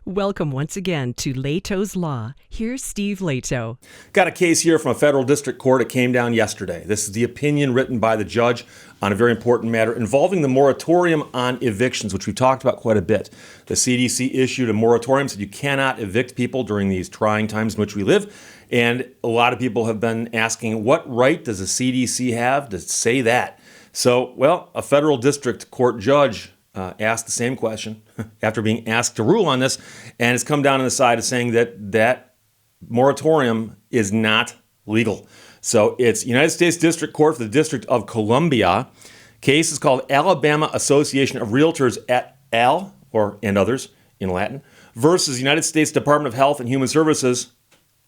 Welcome once again to Lehto's Law. Here's Steve Lehto. Got a case here from a federal district court. It came down yesterday. This is the opinion written by the judge on a very important matter involving the moratorium on evictions, which we've talked about quite a bit. The CDC issued a moratorium, said you cannot evict people during these trying times in which we live. And a lot of people have been asking, what right does the CDC have to say that? So, well, a federal district court judge asked the same question after being asked to rule on this, and it's come down on the side of saying that that moratorium is not legal. So it's United States District Court for the District of Columbia. Case is called Alabama Association of Realtors et al., and others in Latin, versus United States Department of Health and Human Services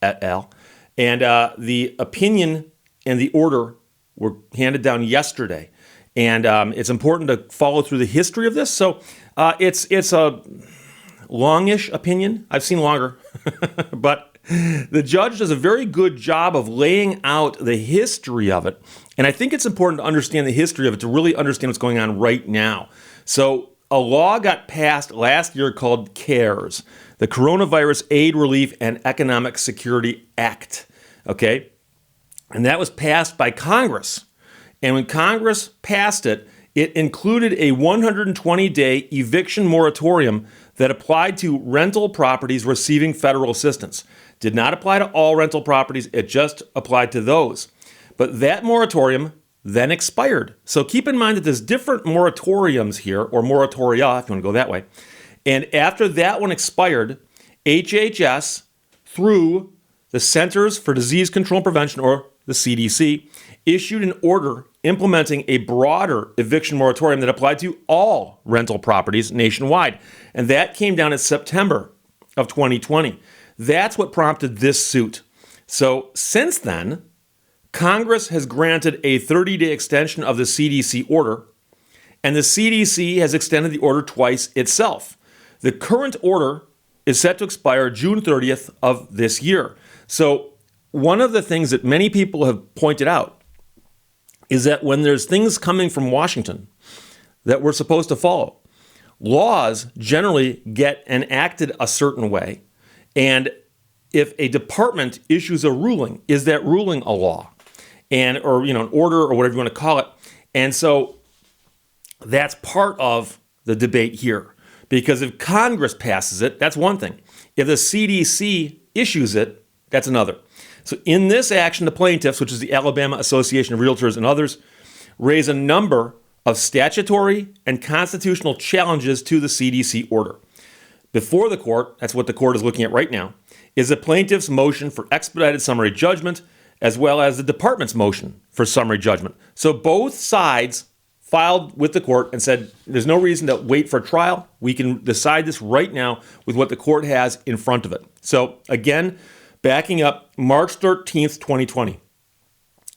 et al. And the opinion and the order were handed down yesterday. And it's important to follow through the history of this. So it's a longish opinion. I've seen longer. But the judge does a very good job of laying out the history of it. And I think it's important to understand the history of it to really understand what's going on right now. So a law got passed last year called CARES, the Coronavirus Aid, Relief, and Economic Security Act. Okay? And that was passed by Congress. And when Congress passed it, it included a 120-day eviction moratorium that applied to rental properties receiving federal assistance. Did not apply to all rental properties, it just applied to those. But that moratorium then expired. So keep in mind that there's different moratoriums here, or moratoria, if you want to go that way. And after that one expired, HHS, through the Centers for Disease Control and Prevention, or the CDC, issued an order implementing a broader eviction moratorium that applied to all rental properties nationwide. And that came down in September of 2020. That's what prompted this suit. So since then, Congress has granted a 30-day extension of the CDC order, and the CDC has extended the order twice itself. The current order is set to expire June 30th of this year. So one of the things that many people have pointed out is that when there's things coming from Washington that we're supposed to follow, laws generally get enacted a certain way. And if a department issues a ruling, is that ruling a law? Or an order or whatever you want to call it. And so that's part of the debate here. Because if Congress passes it, that's one thing. If the CDC issues it, that's another. So in this action, the plaintiffs, which is the Alabama Association of Realtors and others, raise a number of statutory and constitutional challenges to the CDC order. Before the court, that's what the court is looking at right now, is the plaintiff's motion for expedited summary judgment, as well as the department's motion for summary judgment. So both sides filed with the court and said, there's no reason to wait for trial. We can decide this right now with what the court has in front of it. So again, backing up, March 13th, 2020,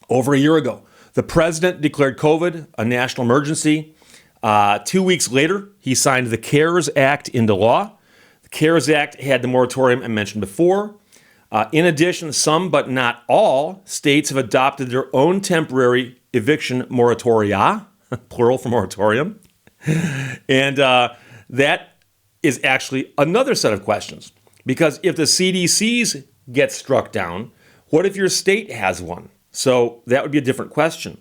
over a year ago, the president declared COVID a national emergency. 2 weeks later, he signed the CARES Act into law. The CARES Act had the moratorium I mentioned before. In addition, some but not all states have adopted their own temporary eviction moratoria, plural for moratorium. And that is actually another set of questions. Because if the CDC's get struck down, what if your state has one? So that would be a different question.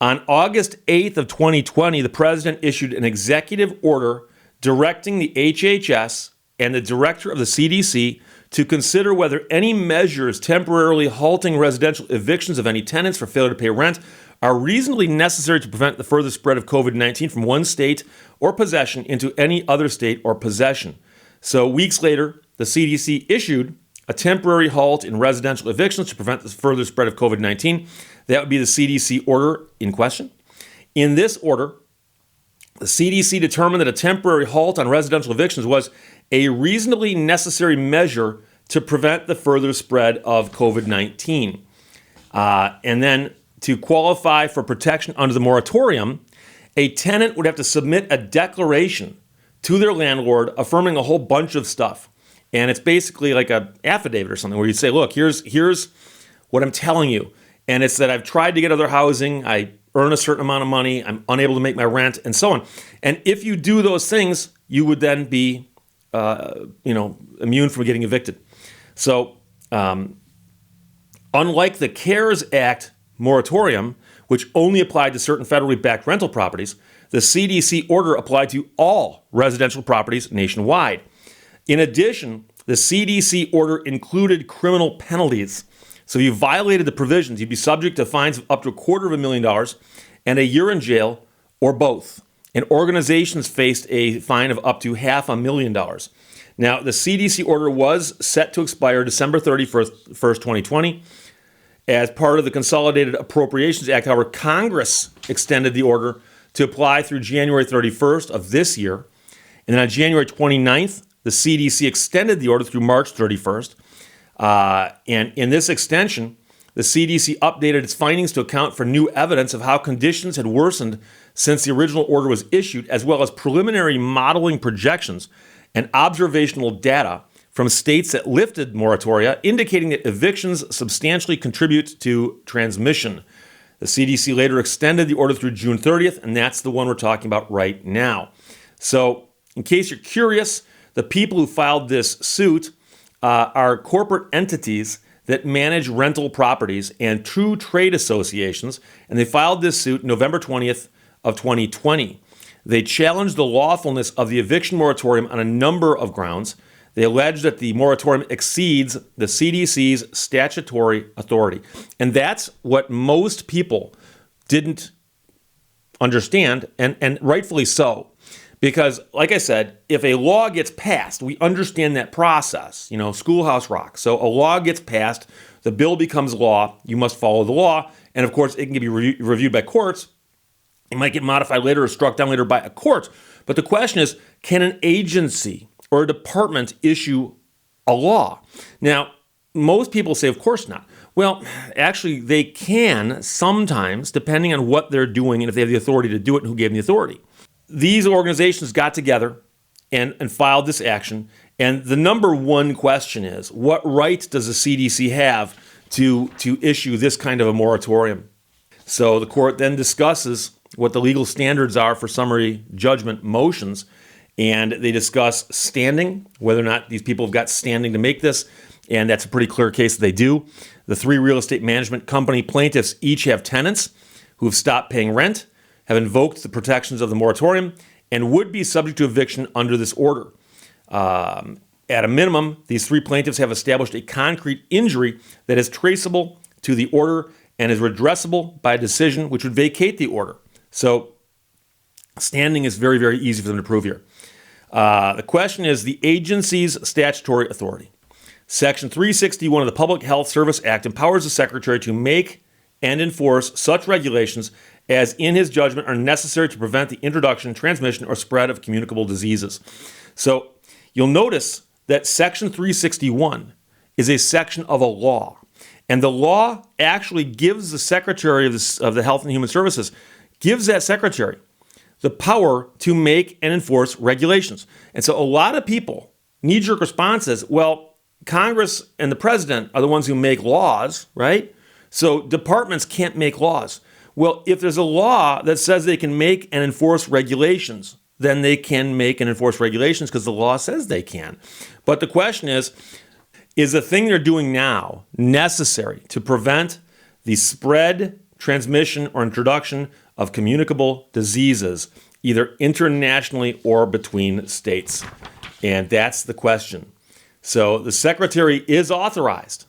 On August 8th of 2020, the president issued an executive order directing the HHS and the director of the CDC to consider whether any measures temporarily halting residential evictions of any tenants for failure to pay rent are reasonably necessary to prevent the further spread of COVID-19 from one state or possession into any other state or possession. So weeks later, the CDC issued a temporary halt in residential evictions to prevent the further spread of COVID-19. That would be the CDC order in question. In this order, the CDC determined that a temporary halt on residential evictions was a reasonably necessary measure to prevent the further spread of COVID-19. And then to qualify for protection under the moratorium, a tenant would have to submit a declaration to their landlord affirming a whole bunch of stuff. And it's basically like an affidavit or something where you say, look, here's what I'm telling you. And it's that I've tried to get other housing, I earn a certain amount of money, I'm unable to make my rent, and so on. And if you do those things, you would then be immune from getting evicted. So, unlike the CARES Act moratorium, which only applied to certain federally backed rental properties, the CDC order applied to all residential properties nationwide. In addition, the CDC order included criminal penalties. So if you violated the provisions, you'd be subject to fines of up to $250,000 and a year in jail or both. And organizations faced a fine of up to $500,000. Now, the CDC order was set to expire December 31st, 2020. As part of the Consolidated Appropriations Act, however, Congress extended the order to apply through January 31st of this year. And then on January 29th, the CDC extended the order through March 31st. And in this extension, the CDC updated its findings to account for new evidence of how conditions had worsened since the original order was issued, as well as preliminary modeling projections and observational data from states that lifted moratoria, indicating that evictions substantially contribute to transmission. The CDC later extended the order through June 30th, and that's the one we're talking about right now. So, in case you're curious, the people who filed this suit are corporate entities that manage rental properties and true trade associations, and they filed this suit November 20th of 2020. They challenged the lawfulness of the eviction moratorium on a number of grounds. They allege that the moratorium exceeds the CDC's statutory authority. And that's what most people didn't understand, and rightfully so. Because, like I said, if a law gets passed, we understand that process, schoolhouse rock. So a law gets passed, the bill becomes law, you must follow the law, and of course it can be reviewed by courts. It might get modified later or struck down later by a court. But the question is, can an agency or a department issue a law? Now, most people say, of course not. Well, actually, they can sometimes, depending on what they're doing and if they have the authority to do it and who gave them the authority. These organizations got together and filed this action. And the number one question is, what right does the CDC have to issue this kind of a moratorium? So the court then discusses what the legal standards are for summary judgment motions. And they discuss standing, whether or not these people have got standing to make this. And that's a pretty clear case that they do. The three real estate management company plaintiffs each have tenants who have stopped paying rent, have invoked the protections of the moratorium, and would be subject to eviction under this order. At a minimum, these three plaintiffs have established a concrete injury that is traceable to the order and is redressable by a decision which would vacate the order. So standing is very, very easy for them to prove here. The question is the agency's statutory authority. Section 361 of the Public Health Service Act empowers the Secretary to make and enforce such regulations as in his judgment are necessary to prevent the introduction, transmission, or spread of communicable diseases. So you'll notice that Section 361 is a section of a law. And the law actually gives the Secretary of the Health and Human Services, gives that Secretary the power to make and enforce regulations. And so a lot of people, knee-jerk response is, well, Congress and the president are the ones who make laws, right? So departments can't make laws. Well, if there's a law that says they can make and enforce regulations, then they can make and enforce regulations because the law says they can. But the question is the thing they're doing now necessary to prevent the spread, transmission, or introduction of communicable diseases, either internationally or between states? And that's the question. So the Secretary is authorized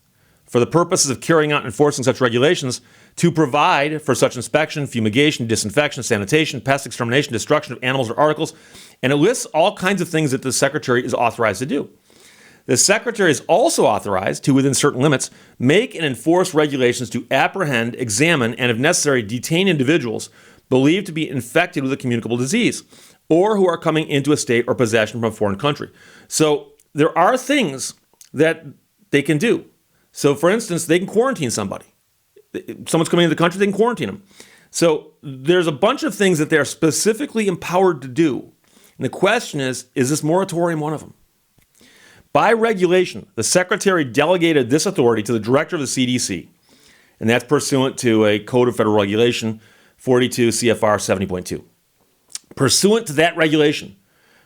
for the purposes of carrying out and enforcing such regulations to provide for such inspection, fumigation, disinfection, sanitation, pest extermination, destruction of animals or articles, and it lists all kinds of things that the Secretary is authorized to do. The Secretary is also authorized to, within certain limits, make and enforce regulations to apprehend, examine, and if necessary, detain individuals believed to be infected with a communicable disease or who are coming into a state or possession from a foreign country. So there are things that they can do. So, for instance, they can quarantine somebody. Someone's coming into the country, they can quarantine them. So there's a bunch of things that they're specifically empowered to do. And the question is this moratorium one of them? By regulation, the Secretary delegated this authority to the Director of the CDC, and that's pursuant to a Code of Federal Regulation 42 CFR 70.2. Pursuant to that regulation,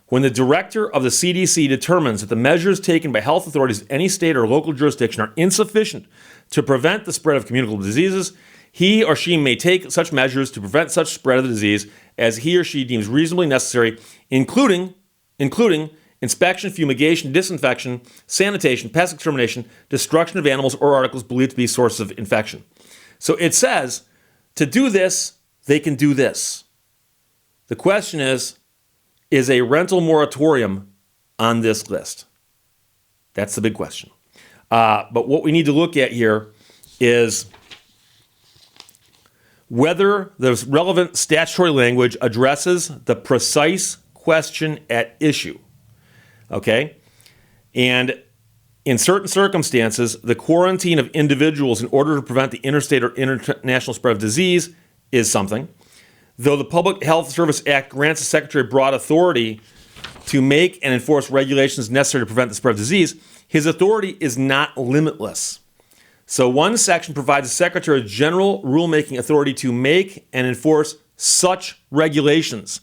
When the director of the CDC determines that the measures taken by health authorities in any state or local jurisdiction are insufficient to prevent the spread of communicable diseases, he or she may take such measures to prevent such spread of the disease as he or she deems reasonably necessary, including inspection, fumigation, disinfection, sanitation, pest extermination, destruction of animals or articles believed to be sources of infection. So it says, to do this, they can do this. The question is a rental moratorium on this list? That's the big question. But what we need to look at here is whether the relevant statutory language addresses the precise question at issue. Okay? And in certain circumstances, the quarantine of individuals in order to prevent the interstate or international spread of disease is something. Though the Public Health Service Act grants the Secretary broad authority to make and enforce regulations necessary to prevent the spread of disease, his authority is not limitless. So one section provides the Secretary general rulemaking authority to make and enforce such regulations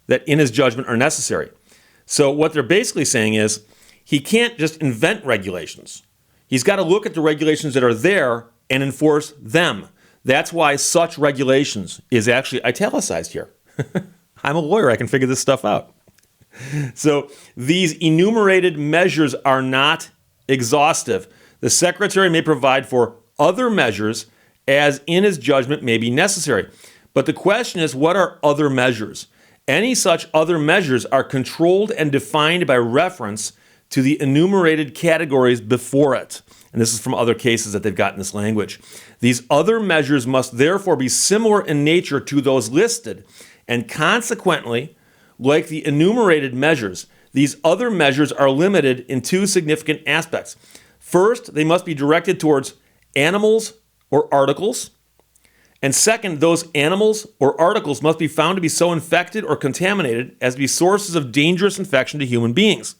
that in his judgment are necessary. So what they're basically saying is he can't just invent regulations. He's got to look at the regulations that are there and enforce them. That's why such regulations is actually italicized here. I'm a lawyer. I can figure this stuff out. So these enumerated measures are not exhaustive. The Secretary may provide for other measures as in his judgment may be necessary. But the question is, what are other measures? Any such other measures are controlled and defined by reference to the enumerated categories before it. And this is from other cases that they've gotten this language. These other measures must therefore be similar in nature to those listed, and consequently, like the enumerated measures, these other measures are limited in two significant aspects. First, they must be directed towards animals or articles. And second, those animals or articles must be found to be so infected or contaminated as to be sources of dangerous infection to human beings.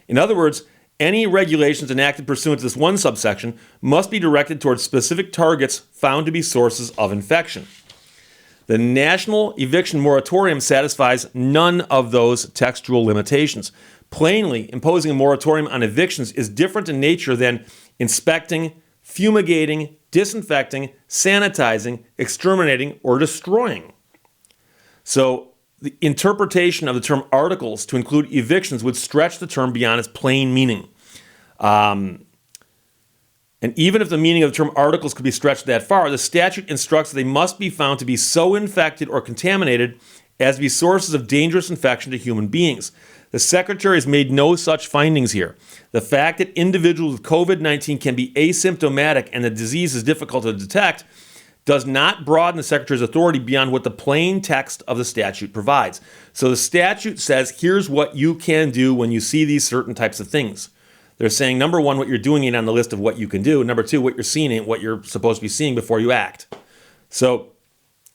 In other words, any regulations enacted pursuant to this one subsection must be directed towards specific targets found to be sources of infection. The National Eviction Moratorium satisfies none of those textual limitations. Plainly, imposing a moratorium on evictions is different in nature than inspecting, fumigating, disinfecting, sanitizing, exterminating, or destroying. So, the interpretation of the term articles to include evictions would stretch the term beyond its plain meaning. And even if the meaning of the term articles could be stretched that far, the statute instructs that they must be found to be so infected or contaminated as to be sources of dangerous infection to human beings. The Secretary has made no such findings here. The fact that individuals with COVID-19 can be asymptomatic and the disease is difficult to detect does not broaden the Secretary's authority beyond what the plain text of the statute provides. So the statute says, here's what you can do when you see these certain types of things. They're saying, number one, what you're doing ain't on the list of what you can do. Number two, what you're seeing ain't what you're supposed to be seeing before you act. So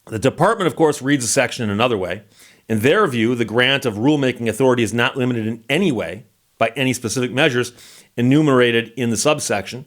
the department, of course, reads the section in another way. In their view, the grant of rulemaking authority is not limited in any way by any specific measures enumerated in the subsection.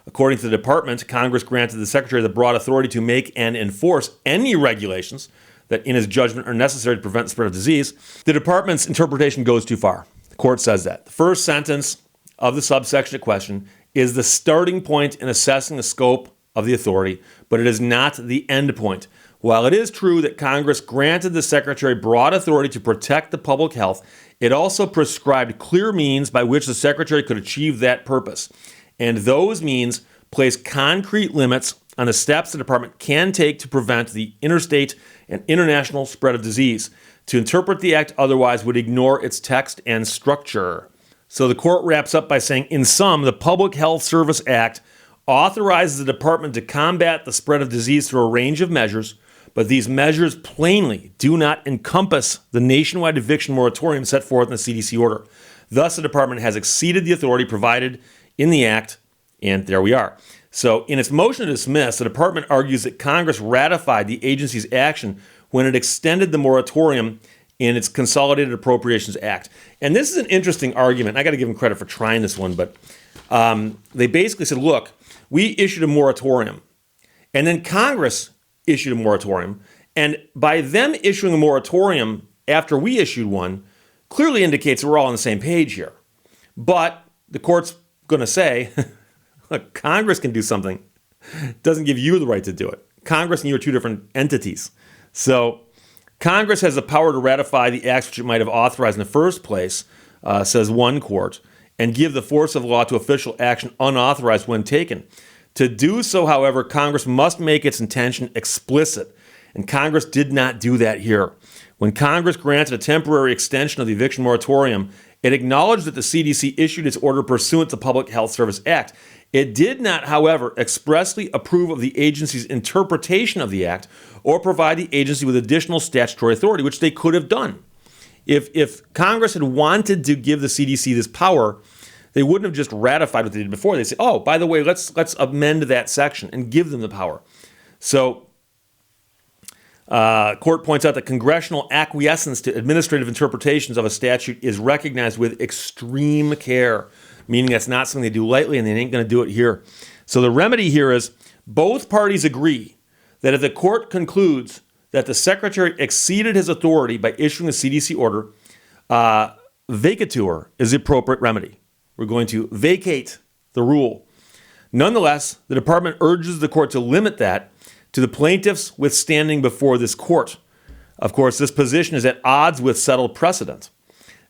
According to the department, Congress granted the Secretary the broad authority to make and enforce any regulations that in his judgment are necessary to prevent the spread of disease. The department's interpretation goes too far. The court says that. The first sentence of the subsection at question is the starting point in assessing the scope of the authority, but it is not the end point. While it is true that Congress granted the Secretary broad authority to protect the public health, it also prescribed clear means by which the Secretary could achieve that purpose. And those means place concrete limits on the steps the department can take to prevent the interstate and international spread of disease. To interpret the act otherwise would ignore its text and structure. So the court wraps up by saying, in sum, the Public Health Service Act authorizes the department to combat the spread of disease through a range of measures, but these measures plainly do not encompass the nationwide eviction moratorium set forth in the CDC order. Thus, the department has exceeded the authority provided in the act, and there we are. So in its motion to dismiss, the department argues that Congress ratified the agency's action when it extended the moratorium in its Consolidated Appropriations Act. And this is an interesting argument. I got to give them credit for trying this one, but they basically said, look, we issued a moratorium, and then Congress issued a moratorium, and by them issuing a moratorium after we issued one, clearly indicates that we're all on the same page here. But the court's going to say, look, Congress can do something. It doesn't give you the right to do it. Congress and you are two different entities. So Congress has the power to ratify the acts which it might have authorized in the first place, says one court, and give the force of law to official action unauthorized when taken. To do so, however, Congress must make its intention explicit, and Congress did not do that here. When Congress granted a temporary extension of the eviction moratorium, it acknowledged that the CDC issued its order pursuant to the Public Health Service Act. It did not, however, expressly approve of the agency's interpretation of the act or provide the agency with additional statutory authority, which they could have done. If Congress had wanted to give the CDC this power, they wouldn't have just ratified what they did before. They'd say, oh, by the way, let's amend that section and give them the power. So court points out that congressional acquiescence to administrative interpretations of a statute is recognized with extreme care, meaning that's not something they do lightly, and they ain't going to do it here. So the remedy here is both parties agree that if the court concludes that the secretary exceeded his authority by issuing the CDC order, vacatur is the appropriate remedy. We're going to vacate the rule. Nonetheless, the department urges the court to limit that to the plaintiffs withstanding before this court. Of course, this position is at odds with settled precedent.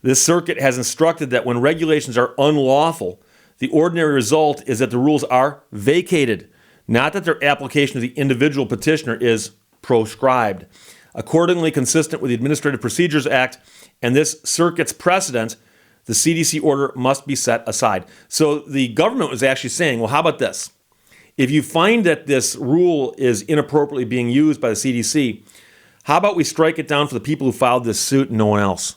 This circuit has instructed that when regulations are unlawful, the ordinary result is that the rules are vacated, not that their application to the individual petitioner is proscribed. Accordingly, consistent with the Administrative Procedures Act and this circuit's precedent, the CDC order must be set aside. So the government was actually saying, well, how about this? If you find that this rule is inappropriately being used by the CDC, how about we strike it down for the people who filed this suit and no one else?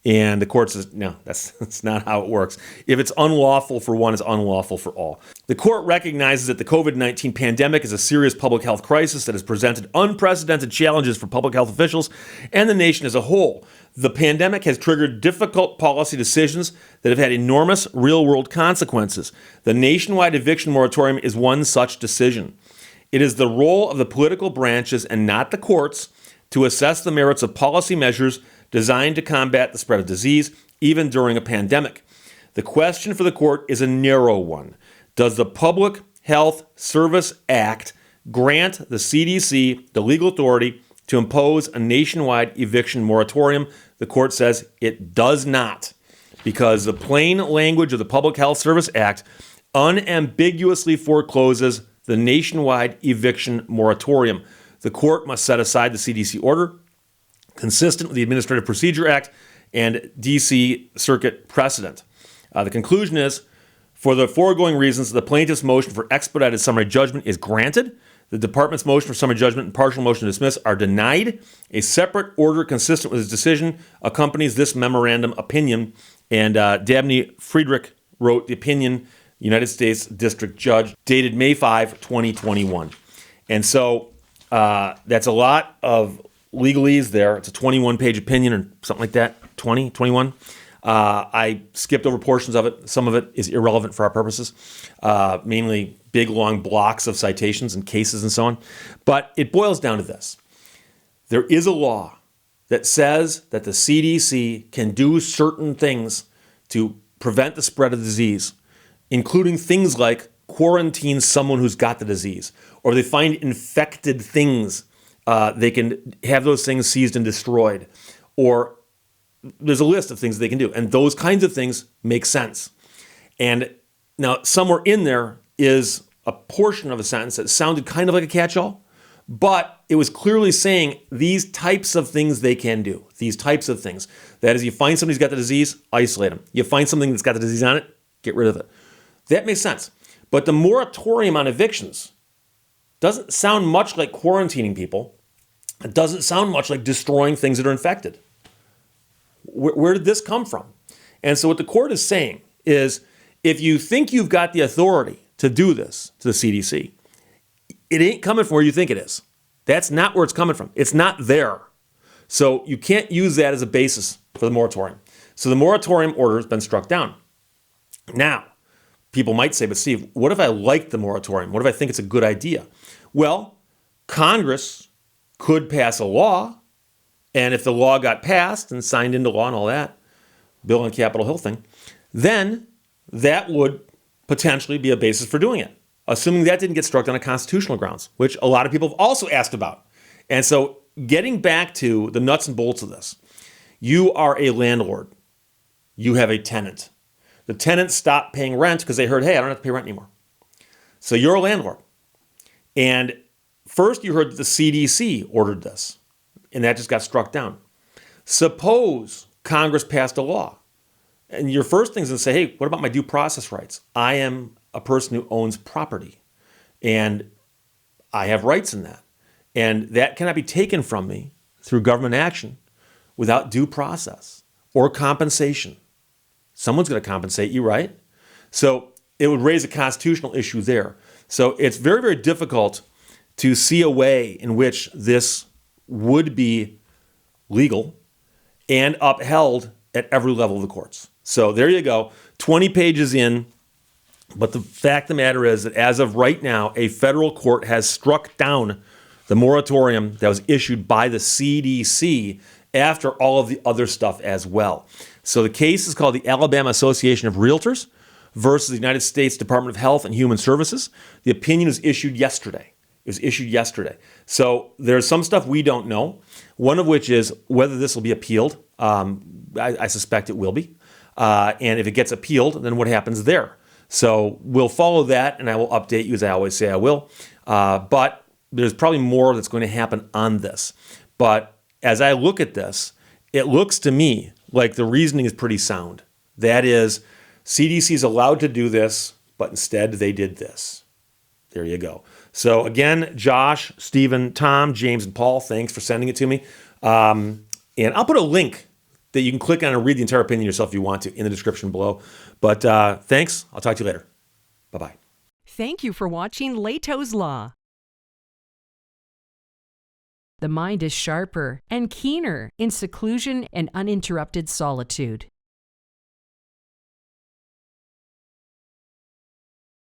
And the court says, no, that's not how it works. If it's unlawful for one, it's unlawful for all. The court recognizes that the COVID-19 pandemic is a serious public health crisis that has presented unprecedented challenges for public health officials and the nation as a whole. The pandemic has triggered difficult policy decisions that have had enormous real-world consequences. The nationwide eviction moratorium is one such decision. It is the role of the political branches and not the courts to assess the merits of policy measures designed to combat the spread of disease, even during a pandemic. The question for the court is a narrow one. Does the Public Health Service Act grant the CDC the legal authority to impose a nationwide eviction moratorium? The court says it does not, because the plain language of the Public Health Service Act unambiguously forecloses the nationwide eviction moratorium. The court must set aside the CDC order, consistent with the Administrative Procedure Act and D.C. Circuit precedent. The conclusion is, for the foregoing reasons, the plaintiff's motion for expedited summary judgment is granted. The department's motion for summary judgment and partial motion to dismiss are denied. A separate order consistent with his decision accompanies this memorandum opinion. And Dabney Friedrich wrote the opinion, United States District Judge, dated May 5, 2021. And so that's a lot of legalese there. It's a 21-page opinion or something like that, 20, 21. I skipped over portions of it. Some of it is irrelevant for our purposes, mainly big, long blocks of citations and cases and so on. But it boils down to this. There is a law that says that the CDC can do certain things to prevent the spread of the disease, including things like quarantine someone who's got the disease, or they find infected things. They can have those things seized and destroyed, or there's a list of things they can do. And those kinds of things make sense. And now somewhere in there is a portion of a sentence that sounded kind of like a catch-all, but it was clearly saying these types of things they can do, these types of things. That is, you find somebody's got the disease, isolate them. You find something that's got the disease on it, get rid of it. That makes sense. But the moratorium on evictions doesn't sound much like quarantining people. It doesn't sound much like destroying things that are infected. Where did this come from? And so what the court is saying is, if you think you've got the authority to do this to the CDC, it ain't coming from where you think it is. That's not where it's coming from. It's not there. So you can't use that as a basis for the moratorium. So the moratorium order has been struck down. Now, people might say, but Steve, what if I like the moratorium? What if I think it's a good idea? Well, Congress could pass a law, and if the law got passed and signed into law and all that, bill on Capitol Hill thing, then that would potentially be a basis for doing it, assuming that didn't get struck down on constitutional grounds, which a lot of people have also asked about. And so getting back to the nuts and bolts of this, you are a landlord. You have a tenant. The tenant stopped paying rent because they heard, hey, I don't have to pay rent anymore. So you're a landlord. And first you heard that the CDC ordered this, and that just got struck down. Suppose Congress passed a law, and your first thing is to say, hey, what about my due process rights? I am a person who owns property, and I have rights in that. And that cannot be taken from me through government action without due process or compensation. Someone's going to compensate you, right? So it would raise a constitutional issue there. So it's very, very difficult to see a way in which this would be legal and upheld at every level of the courts. So there you go, 20 pages in. But the fact of the matter is that as of right now, a federal court has struck down the moratorium that was issued by the CDC after all of the other stuff as well. So the case is called the Alabama Association of Realtors versus the United States Department of Health and Human Services. The opinion was issued yesterday. So there's some stuff we don't know, one of which is whether this will be appealed. I suspect it will be. And if it gets appealed, then what happens there? So we'll follow that, and I will update you as I always say I will. But there's probably more that's going to happen on this. But as I look at this, it looks to me like the reasoning is pretty sound. That is, CDC is allowed to do this, but instead they did this. There you go. So again, Josh, Stephen, Tom, James, and Paul, thanks for sending it to me. And I'll put a link that you can click on and read the entire opinion yourself if you want to in the description below. But thanks. I'll talk to you later. Bye-bye. Thank you for watching Lehto's Law. The mind is sharper and keener in seclusion and uninterrupted solitude.